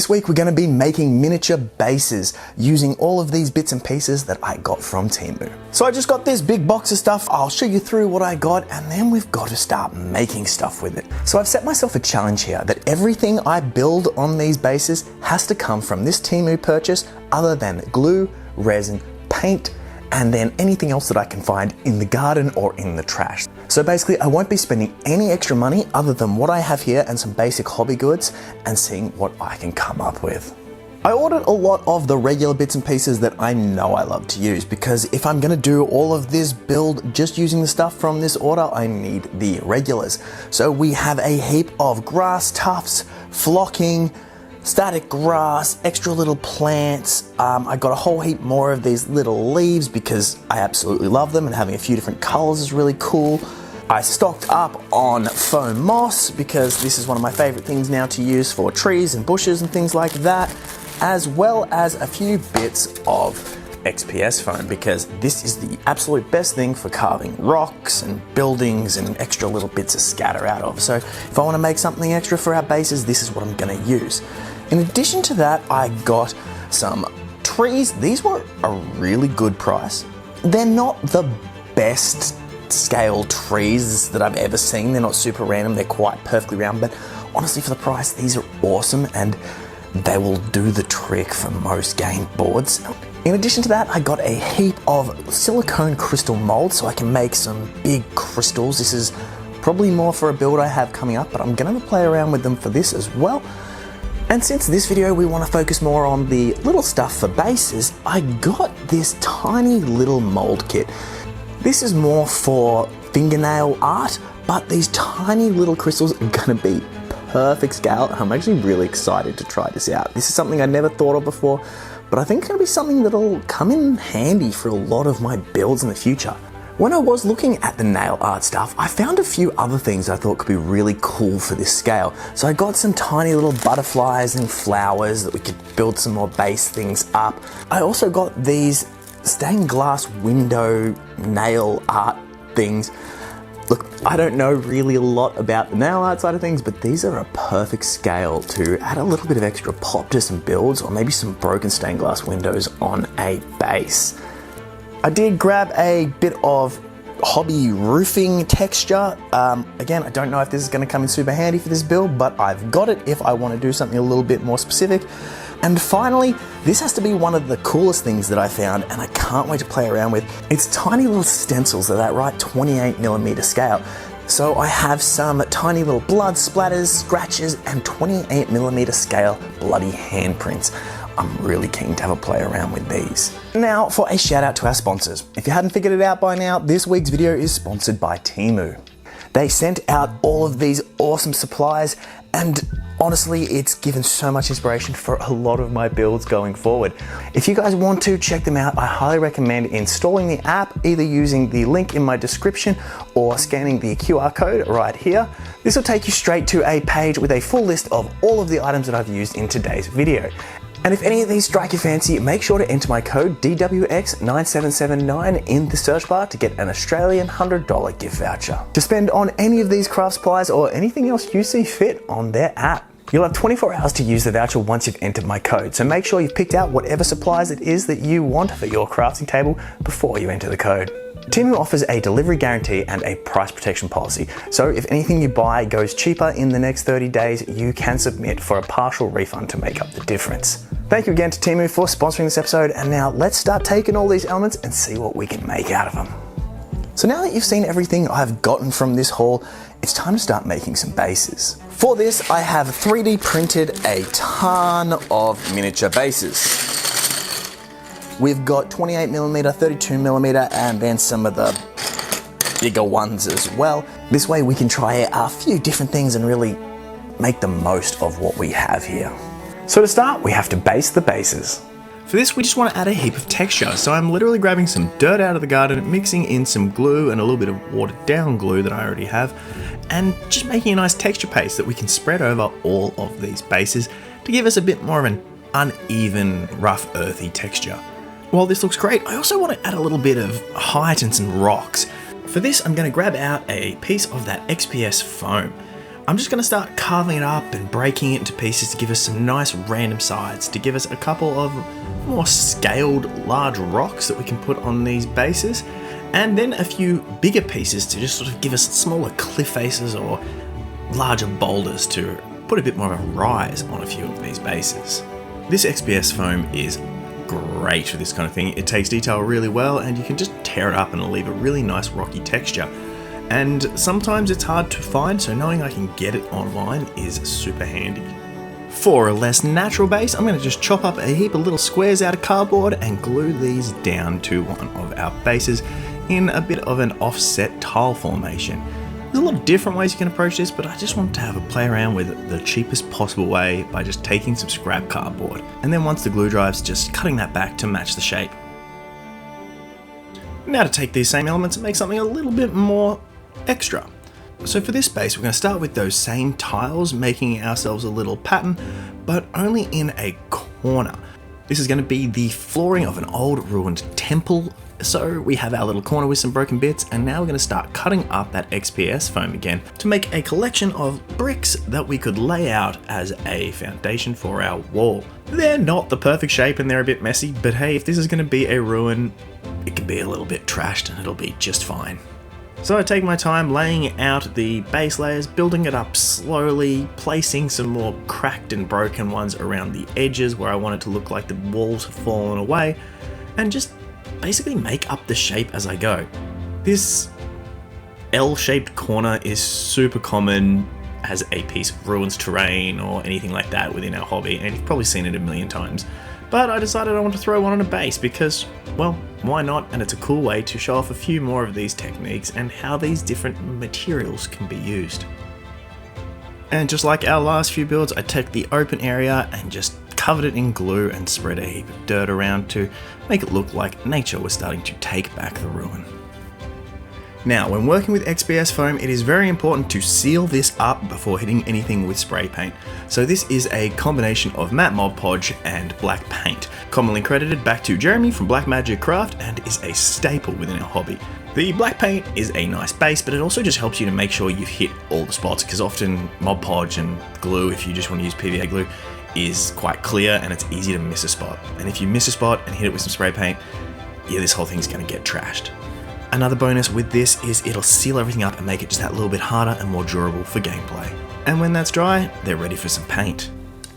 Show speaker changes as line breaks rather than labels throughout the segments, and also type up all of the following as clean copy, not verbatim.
This week we're going to be making miniature bases using all of these bits and pieces that I got from Temu. So I just got this big box of stuff. I'll show you through what I got and then we've got to start making stuff with it. So I've set myself a challenge here that everything I build on these bases has to come from this Temu purchase other than glue, resin, paint, and then anything else that I can find in the garden or in the trash. So basically I won't be spending any extra money other than what I have here and some basic hobby goods and seeing what I can come up with. I ordered a lot of the regular bits and pieces that I know I love to use because if I'm gonna do all of this build just using the stuff from this order, I need the regulars. So we have a heap of grass tufts, flocking, static grass, extra little plants. I got a whole heap more of these little leaves because I absolutely love them and having a few different colors is really cool. I stocked up on foam moss because this is one of my favorite things now to use for trees and bushes and things like that, as well as a few bits of XPS foam because this is the absolute best thing for carving rocks and buildings and extra little bits of scatter out of. So if I want to make something extra for our bases, this is what I'm going to use. In addition to that, I got some trees. These were a really good price. They're not the best scale trees that I've ever seen. They're not super random. They're quite perfectly round, but honestly for the price, these are awesome and they will do the trick for most game boards. In addition to that, I got a heap of silicone crystal molds so I can make some big crystals. This is probably more for a build I have coming up, but I'm gonna play around with them for this as well. And since this video we want to focus more on the little stuff for bases, I got this tiny little mold kit. This is more for fingernail art, but these tiny little crystals are gonna be perfect scale. I'm actually really excited to try this out. This is something I never thought of before, but I think it's gonna be something that'll come in handy for a lot of my builds in the future. When I was looking at the nail art stuff, I found a few other things I thought could be really cool for this scale. So I got some tiny little butterflies and flowers that we could build some more base things up. I also got these stained glass window nail art things. Look, I don't know really a lot about the nail art side of things, but these are a perfect scale to add a little bit of extra pop to some builds or maybe some broken stained glass windows on a base. I did grab a bit of hobby roofing texture. Again, I don't know if this is going to come in super handy for this build, but I've got it if I want to do something a little bit more specific. And finally, this has to be one of the coolest things that I found and I can't wait to play around with. It's tiny little stencils at that right 28mm scale. So I have some tiny little blood splatters, scratches, and 28mm scale bloody handprints. I'm really keen to have a play around with these. Now for a shout out to our sponsors. If you hadn't figured it out by now, this week's video is sponsored by Temu. They sent out all of these awesome supplies and honestly, it's given so much inspiration for a lot of my builds going forward. If you guys want to check them out, I highly recommend installing the app, either using the link in my description or scanning the QR code right here. This will take you straight to a page with a full list of all of the items that I've used in today's video. And if any of these strike your fancy, make sure to enter my code DWX9779 in the search bar to get an Australian $100 gift voucher to spend on any of these craft supplies or anything else you see fit on their app. You'll have 24 hours to use the voucher once you've entered my code, so make sure you've picked out whatever supplies it is that you want for your crafting table before you enter the code. Temu offers a delivery guarantee and a price protection policy, so if anything you buy goes cheaper in the next 30 days, you can submit for a partial refund to make up the difference. Thank you again to Temu for sponsoring this episode, and now let's start taking all these elements and see what we can make out of them. So now that you've seen everything I've gotten from this haul, it's time to start making some bases. For this, I have 3D printed a ton of miniature bases. We've got 28mm, 32mm, and then some of the bigger ones as well. This way we can try a few different things and really make the most of what we have here. So to start, we have to base the bases. For this, we just want to add a heap of texture, so I'm literally grabbing some dirt out of the garden, mixing in some glue and a little bit of watered down glue that I already have, and just making a nice texture paste that we can spread over all of these bases to give us a bit more of an uneven, rough, earthy texture. While this looks great, I also want to add a little bit of height and some rocks. For this, I'm going to grab out a piece of that XPS foam. I'm just going to start carving it up and breaking it into pieces to give us some nice random sides, to give us a couple of more scaled large rocks that we can put on these bases, and then a few bigger pieces to just sort of give us smaller cliff faces or larger boulders to put a bit more of a rise on a few of these bases. This XPS foam is great for this kind of thing. It takes detail really well, and you can just tear it up and it'll leave a really nice rocky texture. And sometimes it's hard to find, so knowing I can get it online is super handy. For a less natural base, I'm going to just chop up a heap of little squares out of cardboard and glue these down to one of our bases in a bit of an offset tile formation. There's a lot of different ways you can approach this, but I just want to have a play around with the cheapest possible way by just taking some scrap cardboard. And then once the glue dries, just cutting that back to match the shape. Now to take these same elements and make something a little bit more extra. So for this base, we're going to start with those same tiles, making ourselves a little pattern, but only in a corner. This is going to be the flooring of an old ruined temple. So we have our little corner with some broken bits, and now we're going to start cutting up that XPS foam again to make a collection of bricks that we could lay out as a foundation for our wall. They're not the perfect shape and they're a bit messy, but hey, if this is going to be a ruin, it can be a little bit trashed and it'll be just fine. So I take my time laying out the base layers, building it up slowly, placing some more cracked and broken ones around the edges where I want it to look like the walls have fallen away, and just basically make up the shape as I go. This L-shaped corner is super common as a piece of ruins terrain or anything like that within our hobby, and you've probably seen it a million times. But I decided I want to throw one on a base because, well, why not? And it's a cool way to show off a few more of these techniques and how these different materials can be used. And just like our last few builds, I took the open area and just covered it in glue and spread a heap of dirt around to make it look like nature was starting to take back the ruin. Now, when working with XPS foam, it is very important to seal this up before hitting anything with spray paint. So this is a combination of matte Mod Podge and black paint, commonly credited back to Jeremy from Black Magic Craft, and is a staple within our hobby. The black paint is a nice base, but it also just helps you to make sure you've hit all the spots, because often Mod Podge and glue, if you just want to use PVA glue, is quite clear and it's easy to miss a spot. And if you miss a spot and hit it with some spray paint, yeah, this whole thing's going to get trashed. Another bonus with this is it'll seal everything up and make it just that little bit harder and more durable for gameplay. And when that's dry, they're ready for some paint.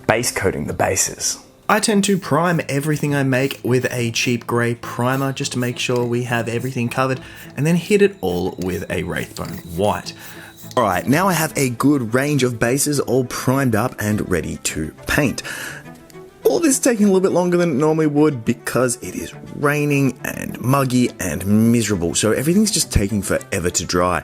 Base coating the bases. I tend to prime everything I make with a cheap grey primer just to make sure we have everything covered, and then hit it all with a Wraithbone White. Alright, now I have a good range of bases all primed up and ready to paint. All this is taking a little bit longer than it normally would because it is raining and muggy and miserable, so everything's just taking forever to dry.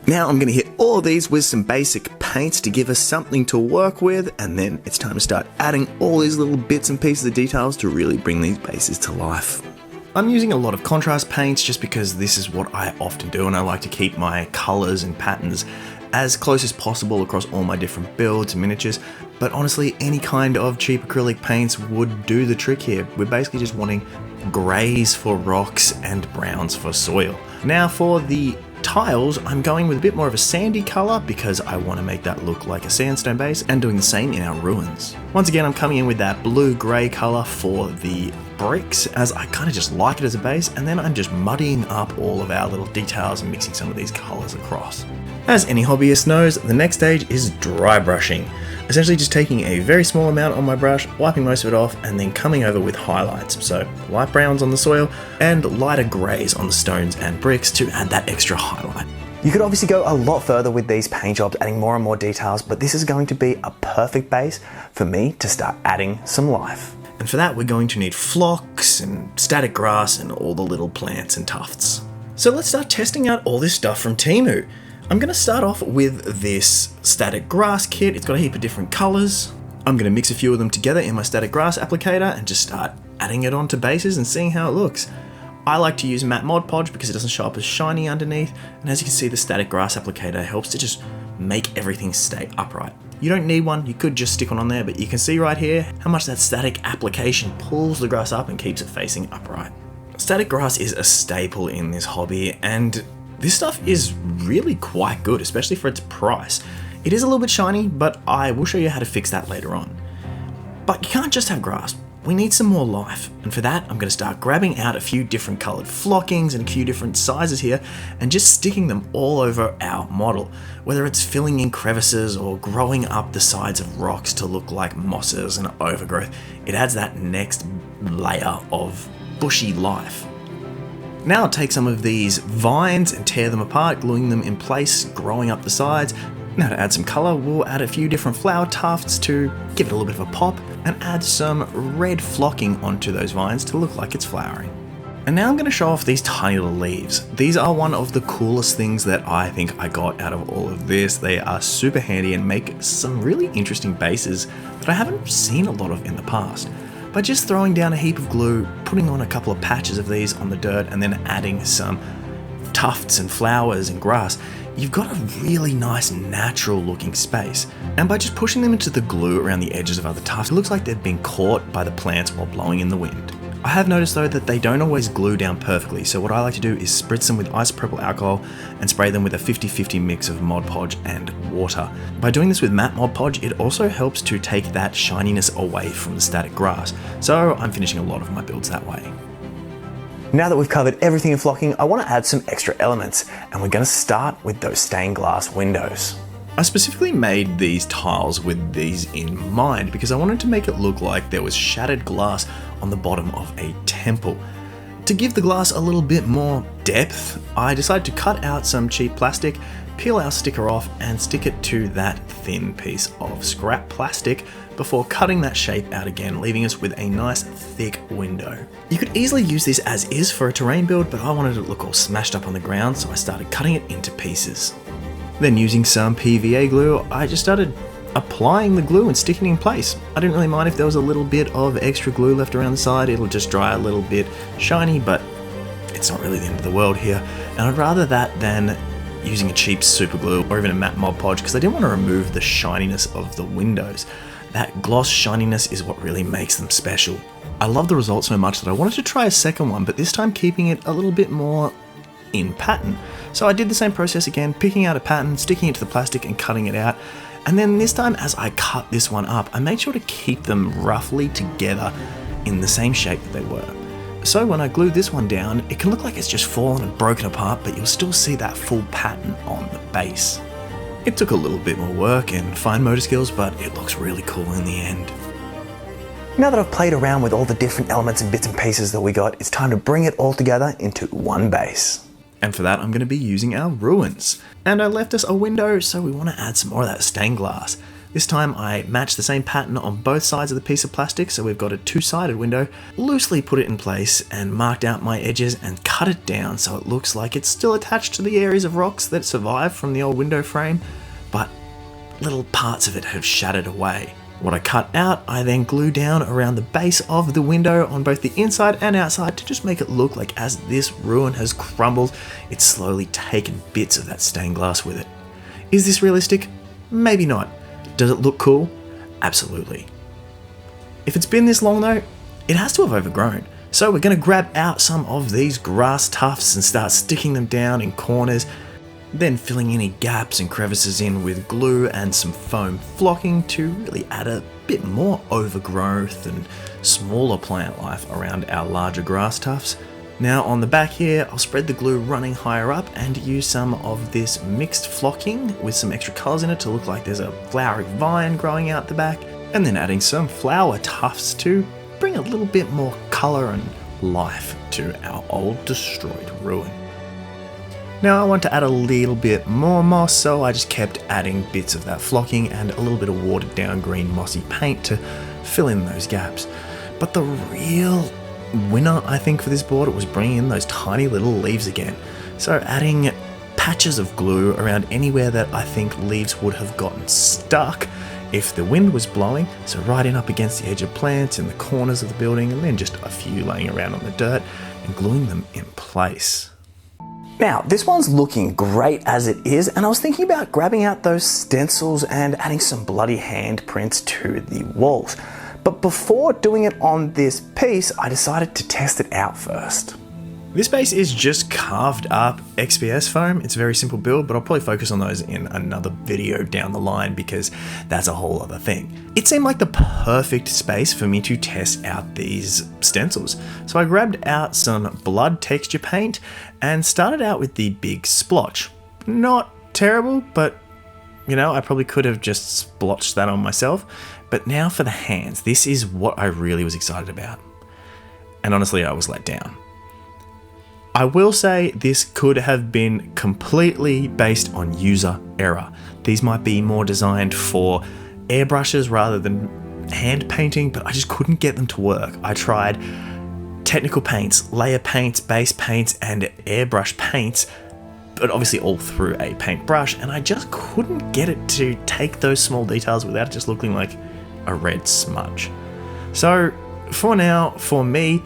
Now I'm going to hit all of these with some basic paints to give us something to work with, and then it's time to start adding all these little bits and pieces of details to really bring these bases to life. I'm using a lot of contrast paints just because this is what I often do, and I like to keep my colours and patterns as close as possible across all my different builds and miniatures, but honestly any kind of cheap acrylic paints would do the trick here. We're basically just wanting greys for rocks and browns for soil. Now for the tiles, I'm going with a bit more of a sandy colour because I want to make that look like a sandstone base, and doing the same in our ruins. Once again, I'm coming in with that blue-grey colour for the bricks, as I kind of just like it as a base, and then I'm just muddying up all of our little details and mixing some of these colours across. As any hobbyist knows, the next stage is dry brushing. Essentially just taking a very small amount on my brush, wiping most of it off, and then coming over with highlights. So light browns on the soil and lighter greys on the stones and bricks to add that extra highlight. You could obviously go a lot further with these paint jobs, adding more and more details, but this is going to be a perfect base for me to start adding some life. And for that, we're going to need phlox and static grass and all the little plants and tufts. So let's start testing out all this stuff from Temu. I'm going to start off with this static grass kit. It's got a heap of different colours. I'm going to mix a few of them together in my static grass applicator and just start adding it onto bases and seeing how it looks. I like to use matte Mod Podge because it doesn't show up as shiny underneath, and as you can see, the static grass applicator helps to just make everything stay upright. You don't need one, you could just stick one on there, but you can see right here how much that static application pulls the grass up and keeps it facing upright. Static grass is a staple in this hobby, and this stuff is really quite good, especially for its price. It is a little bit shiny, but I will show you how to fix that later on. But you can't just have grass. We need some more life, and for that I'm going to start grabbing out a few different coloured flockings and a few different sizes here and just sticking them all over our model, whether it's filling in crevices or growing up the sides of rocks to look like mosses and overgrowth. It adds that next layer of bushy life. Now I'll take some of these vines and tear them apart, gluing them in place, growing up the sides. Now to add some colour, we'll add a few different flower tufts to give it a little bit of a pop and add some red flocking onto those vines to look like it's flowering. And now I'm going to show off these tiny little leaves. These are one of the coolest things that I think I got out of all of this. They are super handy and make some really interesting bases that I haven't seen a lot of in the past. By just throwing down a heap of glue, putting on a couple of patches of these on the dirt and then adding some tufts and flowers and grass, you've got a really nice natural looking space. And by just pushing them into the glue around the edges of other tufts, it looks like they've been caught by the plants while blowing in the wind. I have noticed though that they don't always glue down perfectly, so what I like to do is spritz them with isopropyl alcohol and spray them with a 50-50 mix of Mod Podge and water. By doing this with matte Mod Podge, it also helps to take that shininess away from the static grass, so I'm finishing a lot of my builds that way. Now that we've covered everything in flocking, I want to add some extra elements, and we're going to start with those stained glass windows. I specifically made these tiles with these in mind because I wanted to make it look like there was shattered glass on the bottom of a temple. To give the glass a little bit more depth, I decided to cut out some cheap plastic, peel our sticker off and stick it to that thin piece of scrap plastic before cutting that shape out again, leaving us with a nice thick window. You could easily use this as is for a terrain build, but I wanted it to look all smashed up on the ground, so I started cutting it into pieces. Then using some PVA glue, I just started applying the glue and sticking it in place. I didn't really mind if there was a little bit of extra glue left around the side, it'll just dry a little bit shiny, but it's not really the end of the world here. And I'd rather that than using a cheap super glue or even a matte Mod Podge because I didn't want to remove the shininess of the windows. That gloss shininess is what really makes them special. I love the result so much that I wanted to try a second one, but this time keeping it a little bit more in pattern. So I did the same process again, picking out a pattern, sticking it to the plastic and cutting it out. And then this time as I cut this one up, I made sure to keep them roughly together in the same shape that they were. So when I glue this one down, it can look like it's just fallen and broken apart, but you'll still see that full pattern on the base. It took a little bit more work and fine motor skills, but it looks really cool in the end. Now that I've played around with all the different elements and bits and pieces that we got, it's time to bring it all together into one base. And for that, I'm going to be using our ruins. And I left us a window, so we want to add some more of that stained glass. This time I matched the same pattern on both sides of the piece of plastic, so we've got a two-sided window, loosely put it in place and marked out my edges and cut it down so it looks like it's still attached to the areas of rocks that survived from the old window frame, but little parts of it have shattered away. What I cut out, I then glue down around the base of the window on both the inside and outside to just make it look like as this ruin has crumbled, it's slowly taken bits of that stained glass with it. Is this realistic? Maybe not. Does it look cool? Absolutely. If it's been this long though, it has to have overgrown. So we're going to grab out some of these grass tufts and start sticking them down in corners, then filling any gaps and crevices in with glue and some foam flocking to really add a bit more overgrowth and smaller plant life around our larger grass tufts. Now on the back here, I'll spread the glue running higher up and use some of this mixed flocking with some extra colours in it to look like there's a flowery vine growing out the back, and then adding some flower tufts to bring a little bit more colour and life to our old destroyed ruin. Now I want to add a little bit more moss, so I just kept adding bits of that flocking and a little bit of watered down green mossy paint to fill in those gaps. But the real winner, I think, for this board was bringing in those tiny little leaves again. So adding patches of glue around anywhere that I think leaves would have gotten stuck if the wind was blowing, so right in up against the edge of plants in the corners of the building, and then just a few laying around on the dirt and gluing them in place. Now, this one's looking great as it is, and I was thinking about grabbing out those stencils and adding some bloody handprints to the walls. But before doing it on this piece, I decided to test it out first. This base is just carved up XPS foam. It's a very simple build, but I'll probably focus on those in another video down the line because that's a whole other thing. It seemed like the perfect space for me to test out these stencils. So I grabbed out some blood texture paint and started out with the big splotch. Not terrible, but you know, I probably could have just splotched that on myself. But now for the hands, this is what I really was excited about. And honestly, I was let down. I will say this could have been completely based on user error. These might be more designed for airbrushes rather than hand painting, but I just couldn't get them to work. I tried technical paints, layer paints, base paints, and airbrush paints, but obviously all through a paintbrush, and I just couldn't get it to take those small details without it just looking like a red smudge. So for now, for me,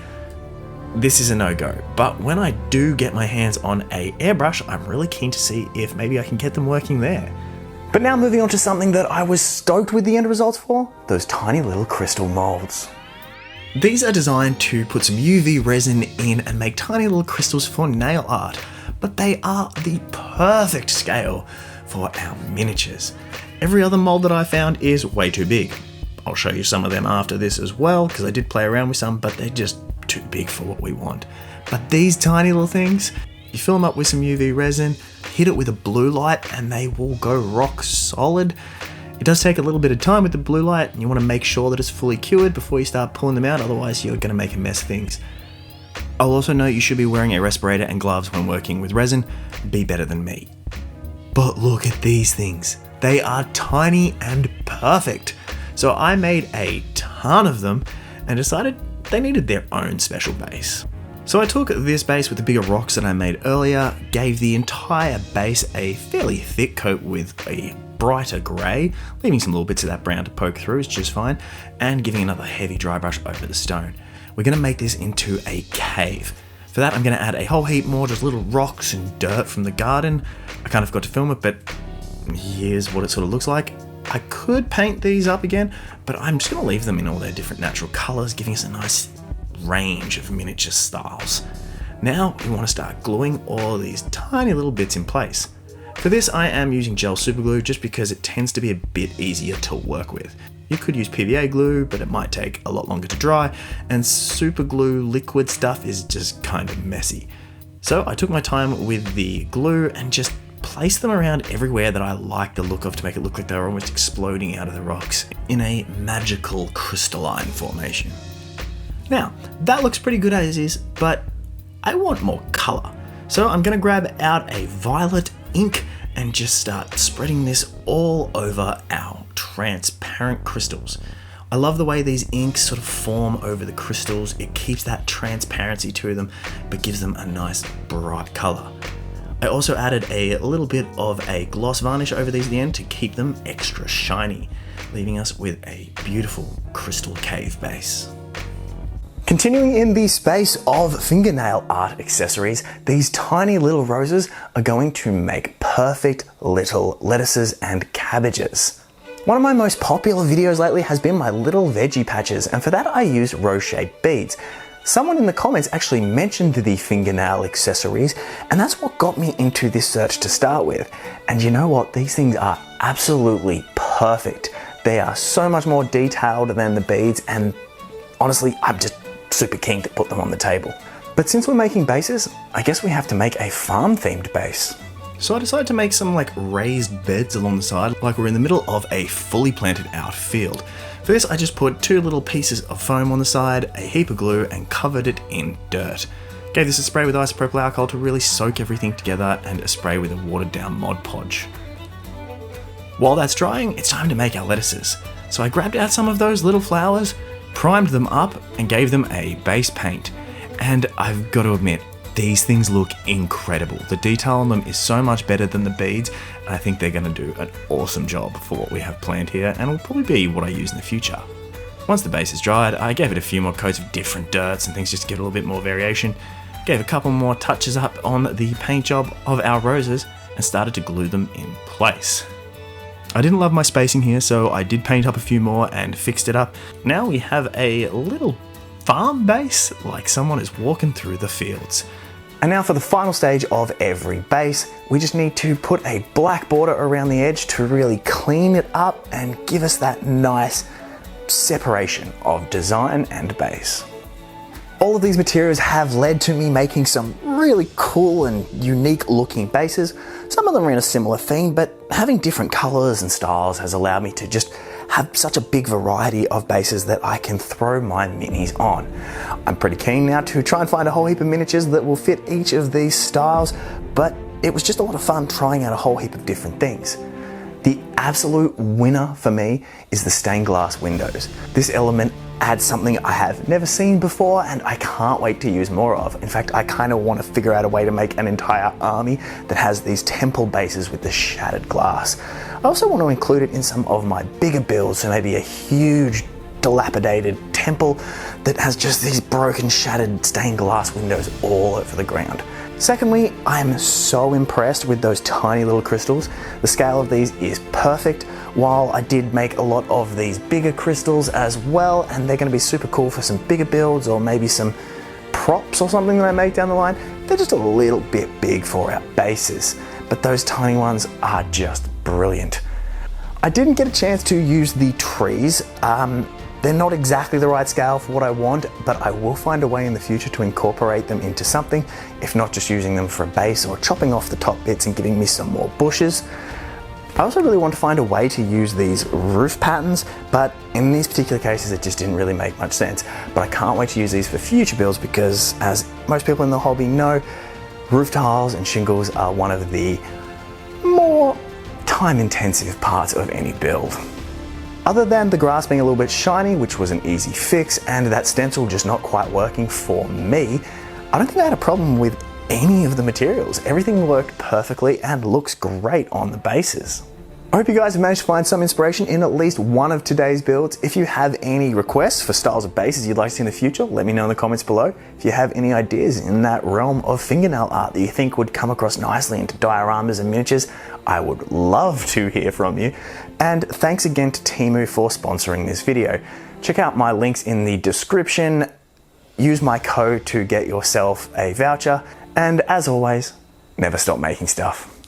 this is a no-go, but when I do get my hands on a airbrush, I'm really keen to see if maybe I can get them working there. But now moving on to something that I was stoked with the end results for, those tiny little crystal molds. These are designed to put some UV resin in and make tiny little crystals for nail art, but they are the perfect scale for our miniatures. Every other mold that I found is way too big. I'll show you some of them after this as well, because I did play around with some, but they're just too big for what we want. But these tiny little things, you fill them up with some UV resin, hit it with a blue light, and they will go rock solid. It does take a little bit of time with the blue light, and you want to make sure that it's fully cured before you start pulling them out, otherwise you're going to make a mess of things. I'll also note you should be wearing a respirator and gloves when working with resin. Be better than me. But look at these things. They are tiny and perfect. So I made a ton of them and decided they needed their own special base. So I took this base with the bigger rocks that I made earlier, gave the entire base a fairly thick coat with a brighter grey, leaving some little bits of that brown to poke through is just fine, and giving another heavy dry brush over the stone. We're going to make this into a cave. For that I'm going to add a whole heap more just little rocks and dirt from the garden. I kind of forgot to film it, but here's what it sort of looks like. I could paint these up again, but I'm just going to leave them in all their different natural colours, giving us a nice range of miniature styles. Now we want to start gluing all these tiny little bits in place. For this I am using gel super glue just because it tends to be a bit easier to work with. You could use PVA glue, but it might take a lot longer to dry, and super glue liquid stuff is just kind of messy. So I took my time with the glue and just placed them around everywhere that I like the look of to make it look like they were almost exploding out of the rocks in a magical crystalline formation. Now, that looks pretty good as is, but I want more color. So I'm going to grab out a violet ink and just start spreading this all over our transparent crystals. I love the way these inks sort of form over the crystals. It keeps that transparency to them, but gives them a nice bright color. I also added a little bit of a gloss varnish over these at the end to keep them extra shiny, leaving us with a beautiful crystal cave base. Continuing in the space of fingernail art accessories, these tiny little roses are going to make perfect little lettuces and cabbages. One of my most popular videos lately has been my little veggie patches, and for that I used rose-shaped beads. Someone in the comments actually mentioned the fingernail accessories, and that's what got me into this search to start with. And you know what? These things are absolutely perfect. They are so much more detailed than the beads, and honestly, I'm just super keen to put them on the table. But since we're making bases, I guess we have to make a farm-themed base. So I decided to make some like raised beds along the side, like we're in the middle of a fully planted out field. For this, I just put 2 little pieces of foam on the side, a heap of glue, and covered it in dirt. Gave this a spray with isopropyl alcohol to really soak everything together, and a spray with a watered down Mod Podge. While that's drying, it's time to make our lettuces. So I grabbed out some of those little flowers, primed them up, and gave them a base paint. And I've got to admit, these things look incredible. The detail on them is so much better than the beads, and I think they're going to do an awesome job for what we have planned here, and will probably be what I use in the future. Once the base is dried, I gave it a few more coats of different dirts and things just to give it a little bit more variation, gave a couple more touches up on the paint job of our roses, and started to glue them in place. I didn't love my spacing here, so I did paint up a few more and fixed it up. Now we have a little farm base, like someone is walking through the fields. And now for the final stage of every base, we just need to put a black border around the edge to really clean it up and give us that nice separation of design and base. All of these materials have led to me making some really cool and unique looking bases. Some of them are in a similar theme, but having different colors and styles has allowed me to just have such a big variety of bases that I can throw my minis on. I'm pretty keen now to try and find a whole heap of miniatures that will fit each of these styles, but it was just a lot of fun trying out a whole heap of different things. The absolute winner for me is the stained glass windows. This element adds something I have never seen before and I can't wait to use more of. In fact, I kind of want to figure out a way to make an entire army that has these temple bases with the shattered glass. I also want to include it in some of my bigger builds, so maybe a huge dilapidated temple that has just these broken, shattered stained glass windows all over the ground. Secondly, I'm so impressed with those tiny little crystals. The scale of these is perfect. While I did make a lot of these bigger crystals as well, and they're going to be super cool for some bigger builds or maybe some props or something that I make down the line, they're just a little bit big for our bases. But those tiny ones are just brilliant. I didn't get a chance to use the trees. They're not exactly the right scale for what I want, but I will find a way in the future to incorporate them into something, if not just using them for a base or chopping off the top bits and giving me some more bushes. I also really want to find a way to use these roof patterns, but in these particular cases it just didn't really make much sense. But I can't wait to use these for future builds because, as most people in the hobby know, roof tiles and shingles are one of the more time-intensive parts of any build. Other than the grass being a little bit shiny, which was an easy fix, and that stencil just not quite working for me, I don't think I had a problem with any of the materials. Everything worked perfectly and looks great on the bases. I hope you guys have managed to find some inspiration in at least one of today's builds. If you have any requests for styles of bases you'd like to see in the future, let me know in the comments below. If you have any ideas in that realm of fingernail art that you think would come across nicely into dioramas and miniatures, I would love to hear from you. And thanks again to Temu for sponsoring this video. Check out my links in the description. Use my code to get yourself a voucher. And as always, never stop making stuff.